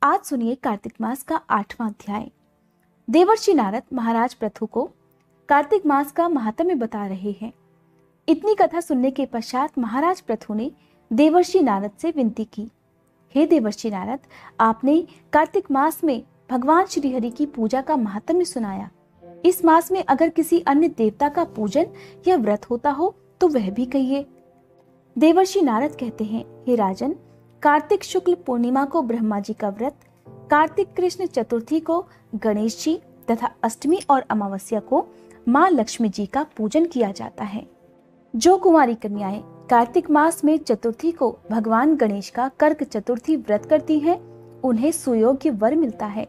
आज सुनिए कार्तिक मास का 8वां अध्याय। देवर्षि नारद महाराज पृथु को कार्तिक मास का महात्म्य बता रहे हैं। इतनी कथा सुनने के पश्चात महाराज पृथु ने देवर्षि नारद से विनती की, हे देवर्षि नारद, आपने कार्तिक मास में भगवान श्री हरि की पूजा का महात्म्य सुनाया। इस मास में अगर किसी अन्य देवता का पूजन या व्रत होता हो तो वह भी कहिए। देवर्षि नारद कहते हैं, हे राजन, कार्तिक शुक्ल पूर्णिमा को ब्रह्मा जी का व्रत, कार्तिक कृष्ण चतुर्थी को गणेश जी तथा अष्टमी और अमावस्या को माँ लक्ष्मी जी का पूजन किया जाता है। जो कुंवारी कन्याएं कार्तिक मास में चतुर्थी को भगवान गणेश का कर्क चतुर्थी व्रत करती हैं, उन्हें सुयोग्य वर मिलता है।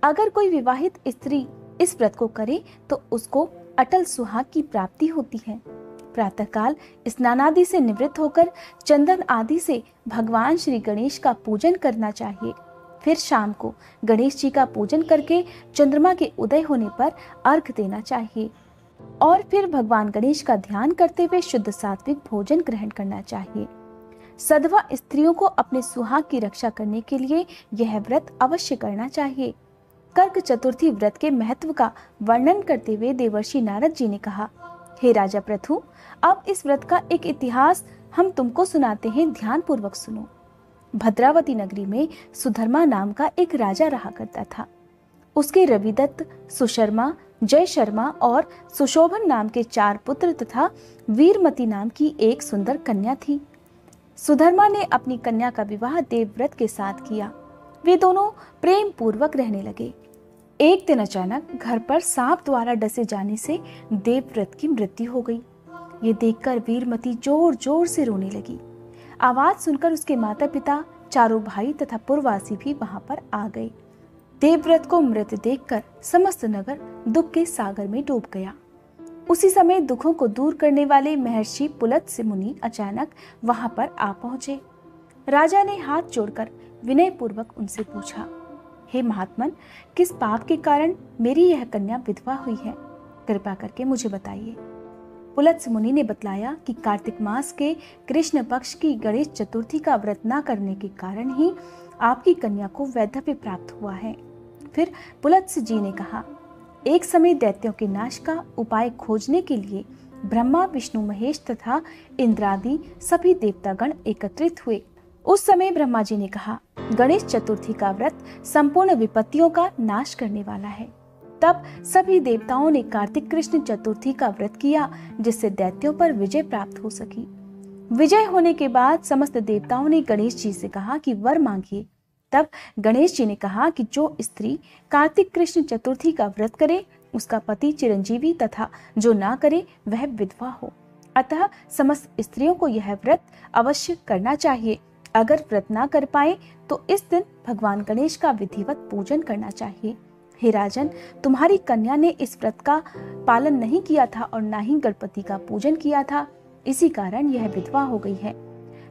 अगर कोई विवाहित स्त्री इस व्रत को करे तो उसको अटल सुहाग की प्राप्ति होती है। प्रातःकाल स्नानादि से निवृत्त होकर चंदन आदि से भगवान श्री गणेश का पूजन करना चाहिए। फिर शाम को गणेश जी का पूजन करके चंद्रमा के उदय होने पर अर्घ देना चाहिए और फिर भगवान गणेश का ध्यान करते हुए शुद्ध सात्विक भोजन ग्रहण करना चाहिए। सधवा स्त्रियों को अपने सुहाग की रक्षा करने के लिए यह व्रत अवश्य करना चाहिए। कर्क चतुर्थी व्रत के महत्व का वर्णन करते हुए देवर्षि नारद जी ने कहा, हे राजा पृथु, अब इस व्रत का एक इतिहास हम तुमको सुनाते हैं, ध्यान पूर्वक सुनो। भद्रावती नगरी में सुधर्मा नाम का एक राजा रहा करता था। उसके रविदत्त, सुशर्मा, जय शर्मा और सुशोभन नाम के 4 पुत्र तथा वीरमती नाम की एक सुंदर कन्या थी। सुधर्मा ने अपनी कन्या का विवाह देवव्रत के साथ किया। वे दोनों प्रेम पूर्वक रहने लगे। एक दिन अचानक घर पर सांप द्वारा डसे जाने से देवव्रत की मृत्यु हो गई। ये देखकर वीरमती जोर जोर से रोने लगी। आवाज सुनकर उसके माता पिता, चारों भाई तथा पुरवासी भी वहां पर आ गए। देवव्रत को मृत देखकर समस्त नगर दुख के सागर में डूब गया। उसी समय दुखों को दूर करने वाले महर्षि पुलत्स्य मुनि अचानक वहां पर आ पहुंचे। राजा ने हाथ जोड़कर विनय पूर्वक उनसे पूछा, हे महात्मन, किस पाप के कारण मेरी यह कन्या विधवा हुई है? कृपा करके मुझे बताइए। पुलत्स्य मुनि ने बतलाया कि कार्तिक मास के कृष्ण पक्ष की गणेश चतुर्थी का व्रत न करने के कारण ही आपकी कन्या को वैधव्य प्राप्त हुआ है। फिर पुलत्स्य जी ने कहा, एक समय दैत्यों के नाश का उपाय खोजने के लिए ब्रह्मा, विष्णु, महेश तथा इंद्रादि सभी देवतागण एकत्रित हुए। उस समय ब्रह्मा जी ने कहा, गणेश चतुर्थी का व्रत संपूर्ण विपत्तियों का नाश करने वाला है। तब सभी देवताओं ने कार्तिक कृष्ण चतुर्थी का व्रत किया, जिससे दैत्यों पर विजय प्राप्त हो सकी। विजय होने के बाद समस्त देवताओं ने गणेश जी से कहा कि वर मांगिए। तब गणेश जी ने कहा कि जो स्त्री कार्तिक कृष्ण चतुर्थी का व्रत करे उसका पति चिरंजीवी तथा जो ना करे वह विधवा हो। अतः समस्त स्त्रियों को यह व्रत अवश्य करना चाहिए। अगर व्रत ना कर पाए तो इस दिन भगवान गणेश का विधिवत पूजन करना चाहिए। हे राजन, तुम्हारी कन्या ने इस व्रत का पालन नहीं किया था और ना ही गणपति का पूजन किया था, इसी कारण यह विधवा हो गई है।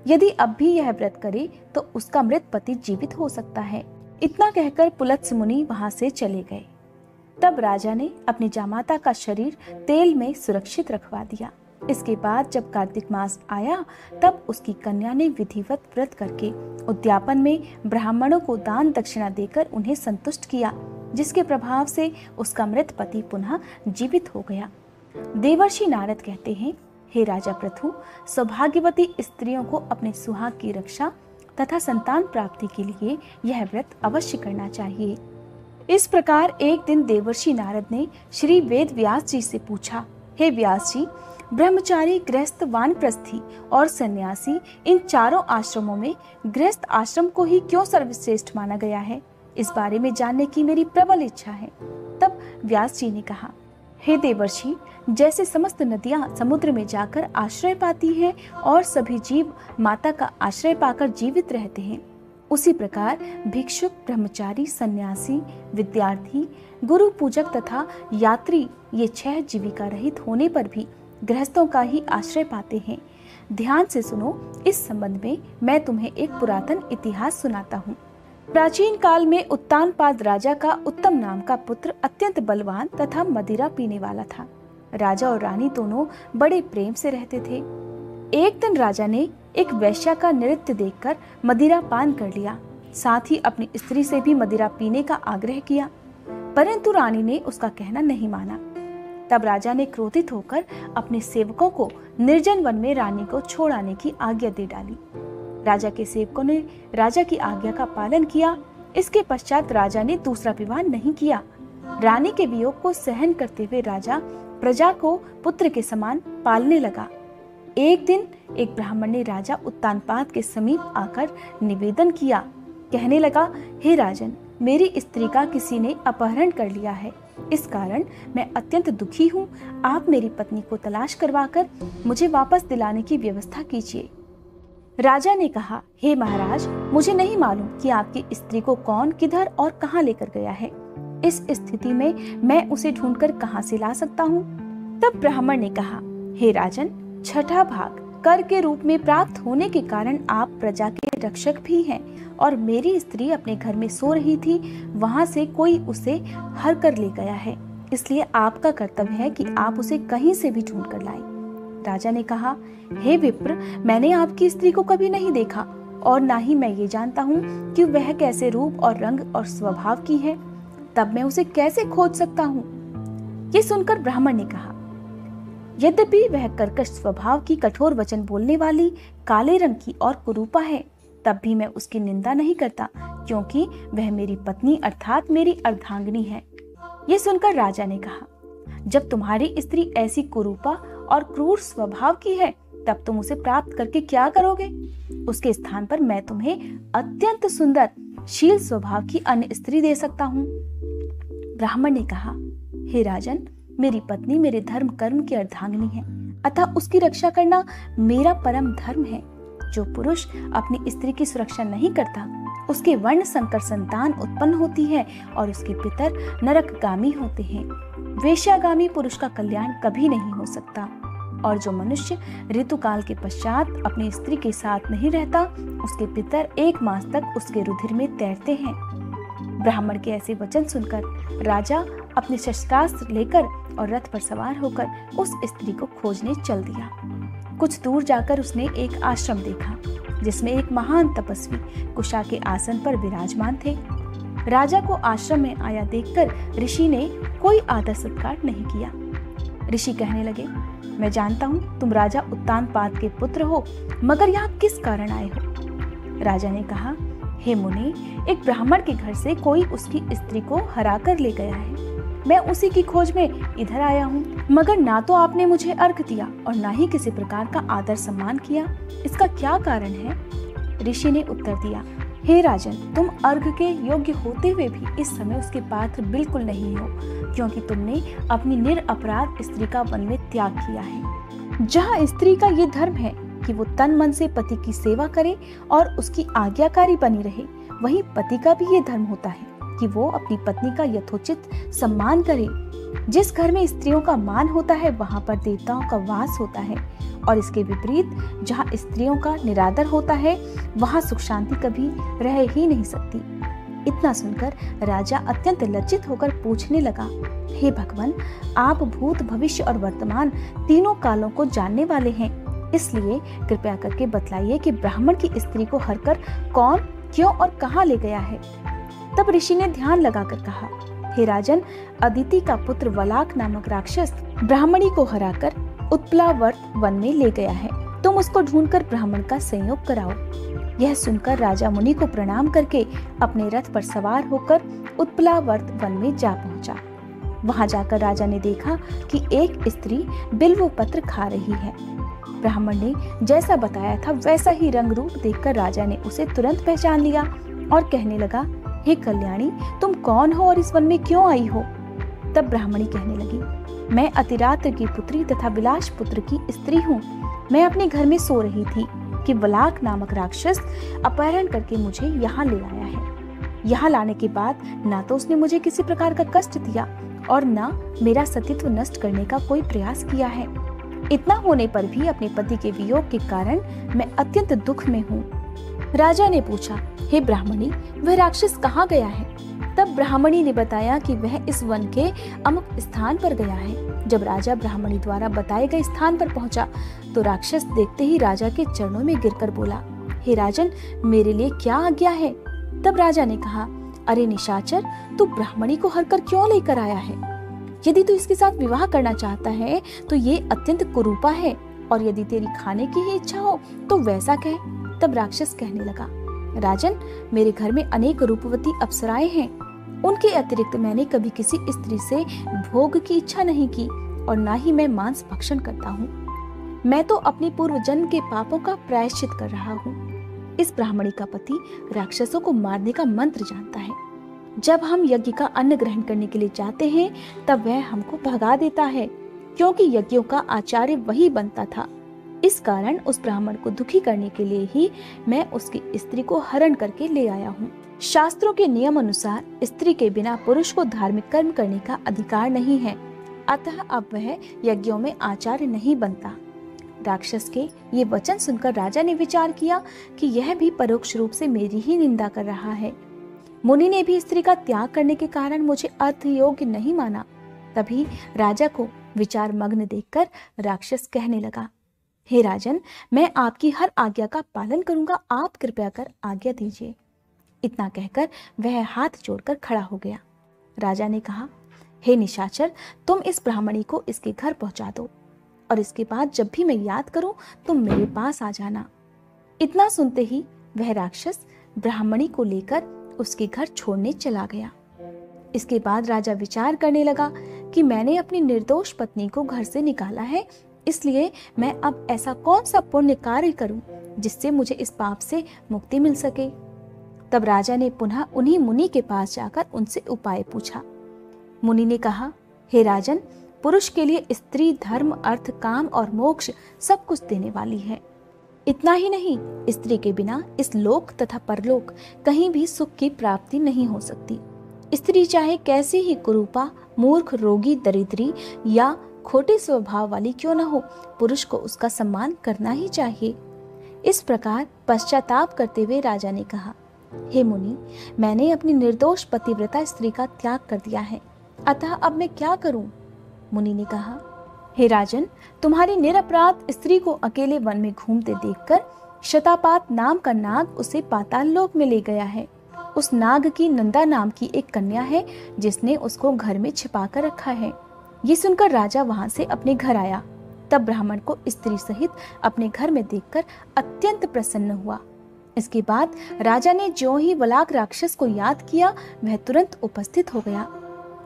यदि अब भी यह व्रत करे तो उसका मृत पति जीवित हो सकता है। इतना कहकर पुलत्स्य मुनि वहां से चले गए। तब राजा ने अपनी जामाता का शरीर तेल में सुरक्षित रखवा दिया। इसके बाद जब कार्तिक मास आया तब उसकी कन्या ने विधिवत व्रत करके उद्यापन में ब्राह्मणों को दान दक्षिणा देकर उन्हें संतुष्ट किया, जिसके प्रभाव से उसका मृत पति पुनः जीवित हो गया। देवर्षि नारद कहते हैं, हे राजा पृथु, सौभाग्यवती स्त्रियों को अपने सुहाग की रक्षा तथा संतान प्राप्ति के लिए यह व्रत अवश्य करना चाहिए। इस प्रकार एक दिन देवर्षि नारद ने श्री वेद व्यास जी से पूछा, हे व्यास जी, ब्रह्मचारी, गृहस्थ, वानप्रस्थी और सन्यासी, इन चारों आश्रमों में गृहस्थ आश्रम को ही क्यों सर्वश्रेष्ठ माना गया है? इस बारे में जानने की मेरी प्रबल इच्छा है। तब व्यास जी ने कहा, हे देवर्षि, जैसे समस्त नदियां समुद्र में जाकर आश्रय पाती हैं और सभी जीव माता का आश्रय पाकर जीवित रहते हैं, उसी प्रकार भिक्षुक, ब्रह्मचारी, सन्यासी, विद्यार्थी, गुरु पूजक तथा यात्री, ये 6 जीविका रहित होने पर भी गृहस्थों का ही आश्रय पाते हैं। ध्यान से सुनो, इस संबंध में मैं तुम्हें एक पुरातन इतिहास सुनाता हूँ। प्राचीन काल में उत्तानपाद राजा का उत्तम नाम का पुत्र अत्यंत बलवान तथा मदिरा पीने वाला था। राजा और रानी दोनों बड़े प्रेम से रहते थे। एक दिन राजा ने एक वैश्या का नृत्य देखकर मदिरा पान कर लिया। साथ ही अपनी स्त्री से भी मदिरा पीने का आग्रह किया, परंतु रानी ने उसका कहना नहीं माना। तब राजा ने क्रोधित होकर अपने सेवकों को निर्जन वन में रानी को छोड़ आने की आज्ञा दे डाली। राजा के सेवकों ने राजा की आज्ञा का पालन किया। इसके पश्चात राजा ने दूसरा विवाह नहीं किया। रानी के वियोग को सहन करते हुए राजा प्रजा को पुत्र के समान पालने लगा। एक दिन एक ब्राह्मण ने राजा उत्तानपाद के समीप आकर निवेदन किया, कहने लगा, हे राजन, मेरी स्त्री का किसी ने अपहरण कर लिया है। इस कारण मैं अत्यंत दुखी हूँ। आप मेरी पत्नी को तलाश करवाकर मुझे वापस दिलाने की व्यवस्था कीजिए। राजा ने कहा, हे महाराज, मुझे नहीं मालूम कि आपकी स्त्री को कौन, किधर और कहाँ लेकर गया है। इस स्थिति में मैं उसे ढूंढकर कहाँ से ला सकता हूँ? तब ब्राह्मण ने कहा, हे राजन, छठा भाग कर के रूप में प्राप्त होने के कारण आप प्रजा के रक्षक भी हैं, और मेरी स्त्री अपने घर में सो रही थी, वहां से कोई उसे हर कर ले गया है। इसलिए आपका कर्तव्य है कि आप उसे कहीं से भी ढूंढ कर लाएं। राजा ने कहा, हे विप्र, मैंने आपकी स्त्री को कभी नहीं देखा, और ना ही मैं ये जानता हूँ कि वह कैसे रूप और रंग और स्वभाव की है। तब मैं उसे कैसे खोज सकता हूँ? ये सुनकर ब्राह्मण ने कहा, यद्यपि वह कर्कश स्वभाव की, कठोर वचन बोलने वाली, काले रंग की और कुरूपा है, तब भी मैं उसकी निंदा नहीं करता, क्योंकि वह मेरी पत्नी अर्थात मेरी अर्धांगिनी है। ये सुनकर राजा ने कहा, जब तुम्हारी स्त्री ऐसी कुरूपा और क्रूर स्वभाव की है, तब तुम उसे प्राप्त करके क्या करोगे? उसके स्थान पर मैं तुम्हें अत्यंत सुंदर, शील स्वभाव की अन्य स्त्री दे सकता हूँ। ब्राह्मण ने कहा, हे राजन, मेरी पत्नी मेरे धर्म कर्म की अर्धांगिनी है, अतः उसकी रक्षा करना मेरा परम धर्म है। जो पुरुष अपनी स्त्री की सुरक्षा नहीं करता, उसके वर्ण संकर संतान उत्पन्न होती है और उसके पितर नरकगामी होते हैं। वेश्यागामी पुरुष का कल्याण कभी नहीं हो सकता, और जो मनुष्य ऋतुकाल के पश्चात अपनी स्त्री के साथ नहीं रहता, उसके पितर 1 मास तक उसके रुधिर में तैरते हैं। ब्राह्मण के ऐसे वचन सुनकर राजा अपने शस्त्रास्त्र लेकर और रथ पर सवार होकर उस स्त्री को खोजने चल दिया। कुछ दूर जाकर उसने एक आश्रम देखा, जिसमें एक महान तपस्वी कुशा के आसन पर विराजमान थे। राजा को आश्रम में आया देखकर ऋषि ने कोई आदर सत्कार नहीं किया। ऋषि कहने लगे, मैं जानता हूँ तुम राजा उत्तानपाद के पुत्र हो, मगर यहाँ किस कारण आए हो? राजा ने कहा, हे मुनि, एक ब्राह्मण के घर से कोई उसकी स्त्री को हरा कर ले गया है। मैं उसी की खोज में इधर आया हूँ, मगर ना तो आपने मुझे अर्घ दिया और ना ही किसी प्रकार का आदर सम्मान किया। इसका क्या कारण है? ऋषि ने उत्तर दिया, हे राजन, तुम अर्घ के योग्य होते हुए भी इस समय उसके पात्र बिल्कुल नहीं हो, क्योंकि तुमने अपनी निरपराध स्त्री का वन में त्याग किया है। जहाँ स्त्री का ये धर्म है कि वो तन मन से पति की सेवा करे और उसकी आज्ञाकारी बनी रहे, वहीं पति का भी ये धर्म होता है कि वो अपनी पत्नी का यथोचित सम्मान करे। जिस घर में स्त्रियों का मान होता है, वहां पर देवताओं का वास होता है, और इसके विपरीत जहाँ स्त्रियों का निरादर होता है, वहां सुख शांति कभी रह ही नहीं सकती। इतना सुनकर राजा अत्यंत लज्जित होकर पूछने लगा, हे भगवान, आप भूत, भविष्य और वर्तमान तीनों कालों को जानने वाले हैं, इसलिए कृपया करके बतलाइए कि ब्राह्मण की स्त्री को हरकर कौन, क्यों और कहाँ ले गया है। तब ऋषि ने ध्यान लगाकर कहा, हे राजन, अदिति का पुत्र वलाक नामक राक्षस ब्राह्मणी को हराकर उत्पलावर्त वन में ले गया है। तुम उसको ढूंढकर ब्राह्मण का संयोग कराओ। यह सुनकर राजा मुनि को प्रणाम करके अपने रथ पर सवार होकर उत्पलावर्त वन में जा पहुंचा। वहां जाकर राजा ने देखा कि एक स्त्री बिल्व पत्र खा रही है। ब्राह्मण ने जैसा बताया था वैसा ही रंग रूप देखकर राजा ने उसे तुरंत पहचान लिया और कहने लगा, हे कल्याणी, तुम कौन हो और इस वन में क्यों आई हो? तब ब्राह्मणी कहने लगी, मैं अतिरात्र की पुत्री तथा विलास पुत्र की स्त्री हूँ। मैं अपने घर में सो रही थी कि वलाक नामक राक्षस अपहरण करके मुझे यहाँ ले आया है। यहाँ लाने के बाद ना तो उसने मुझे किसी प्रकार का कष्ट दिया और ना मेरा सतीत्व नष्ट करने का कोई प्रयास किया है। इतना होने पर भी अपने पति के वियोग के कारण मैं अत्यंत दुख में हूँ। राजा ने पूछा, हे ब्राह्मणी, वह राक्षस कहाँ गया है? तब ब्राह्मणी ने बताया कि वह इस वन के अमुक स्थान पर गया है। जब राजा ब्राह्मणी द्वारा बताए गए स्थान पर पहुंचा तो राक्षस देखते ही राजा के चरणों में गिरकर बोला, हे राजन, मेरे लिए क्या आज्ञा है? तब राजा ने कहा, अरे निशाचर, तू ब्राह्मणी को हर कर क्यों लेकर आया है? यदि तू इसके साथ विवाह करना चाहता है तो ये अत्यंत कुरूपा है, और यदि तेरी खाने की ही इच्छा हो तो वैसा कह। तब राक्षस कहने लगा, राजन, मेरे घर में अनेक रूपवती अप्सराएं हैं। उनके अतिरिक्त मैंने कभी किसी स्त्री से भोग की इच्छा नहीं की, और ना ही मैं मांस भक्षण करता हूँ। मैं तो अपने पूर्व जन्म के पापों का प्रायश्चित कर रहा हूँ। इस ब्राह्मणी का पति राक्षसों को मारने का मंत्र जानता है। जब हम यज्ञ का अन्न ग्रहण करने के लिए जाते हैं तब वह हमको भगा देता है, क्योंकि यज्ञों का आचार्य वही बनता था। इस कारण उस ब्राह्मण को दुखी करने के लिए ही मैं उसकी स्त्री को हरण करके ले आया हूँ। शास्त्रों के नियम अनुसार स्त्री के बिना पुरुष को धार्मिक कर्म करने का अधिकार नहीं है, अतः अब वह यज्ञों में आचार्य नहीं बनता। राक्षस के ये वचन सुनकर राजा ने विचार किया कि यह भी परोक्ष रूप से मेरी ही निंदा कर रहा है। मुनि ने भी स्त्री का त्याग करने के कारण मुझे अर्थ योग्य नहीं माना। तभी राजा को विचार मग्न देखकर राक्षस कहने लगा, हे राजन, मैं आपकी हर आज्ञा का पालन करूंगा, आप कृपया कर आज्ञा दीजिए। इतना कहकर वह हाथ जोड़कर खड़ा हो गया। राजा ने कहा, हे निशाचर, तुम इस ब्राह्मणी को इसके घर पहुंचा दो, और इसके बाद जब भी मैं याद करूं तुम मेरे पास आ जाना। इतना सुनते ही वह राक्षस ब्राह्मणी को लेकर उसके घर छोड़ने चला गया। इसके बाद राजा विचार करने लगा कि मैंने अपनी निर्दोष पत्नी को घर से निकाला है, इसलिए मैं अब ऐसा कौन सा पुण्य कार्य करूं जिससे मुझे इस पाप से मुक्ति मिल सके। तब राजा ने पुनः उन्हीं मुनि के पास जाकर उनसे उपाय पूछा। मुनि ने कहा, हे राजन, पुरुष के लिए स्त्री धर्म, अर्थ, काम और मोक्ष सब कुछ देने वाली है। इतना ही नहीं, स्त्री के बिना इस लोक तथा परलोक कहीं भी सुख की प्राप्ति नहीं हो सकती। स्त्री चाहे कैसी ही कुरूपा, मूर्ख, रोगी, दरिद्री या खोटे स्वभाव वाली क्यों न हो, पुरुष को उसका सम्मान करना ही चाहिए। इस प्रकार पश्चाताप करते हुए राजा ने कहा, हे मुनि, मैंने अपनी निर्दोष पतिव्रता स्त्री का त्याग कर दिया है, अतः अब मैं क्या करूं? मुनि ने कहा, हे राजन, तुम्हारी निरपराध स्त्री को अकेले वन में घूमते देखकर शतापात नाम का नाग उसे पाताल लोक में ले गया है। उस नाग की नंदा नाम की एक कन्या है जिसने उसको घर में छिपा कर रखा है। ये सुनकर राजा वहां से अपने घर आया। तब ब्राह्मण को स्त्री सहित अपने घर में देखकर अत्यंत प्रसन्न हुआ। इसके बाद राजा ने ज्यों ही वलाक राक्षस को याद किया, वह तुरंत उपस्थित हो गया।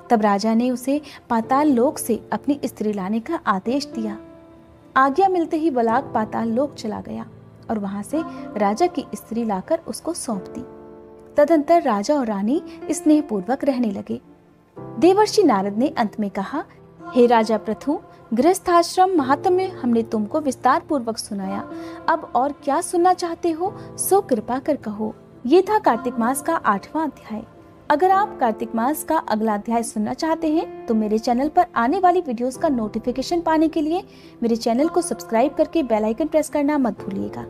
तब राजा ने उसे पाताल लोक से अपनी स्त्री लाने का आदेश दिया। आज्ञा मिलते ही वलाक पाताल लोक चला गया और वहां से राजा की स्त्री लाकर उसको सौंप दी। तदंतर राजा और रानी स्नेहपूर्वक रहने लगे। देवर्षि नारद ने अंत में कहा, हे राजा पृथु, गृहस्थाश्रम महात्म्य हमने तुमको विस्तार पूर्वक सुनाया। अब और क्या सुनना चाहते हो सो कृपा कर कहो। ये था कार्तिक मास का 8वां अध्याय। अगर आप कार्तिक मास का अगला अध्याय सुनना चाहते हैं तो मेरे चैनल पर आने वाली वीडियोस का नोटिफिकेशन पाने के लिए मेरे चैनल को सब्सक्राइब करके बेल आइकन प्रेस करना मत भूलिएगा।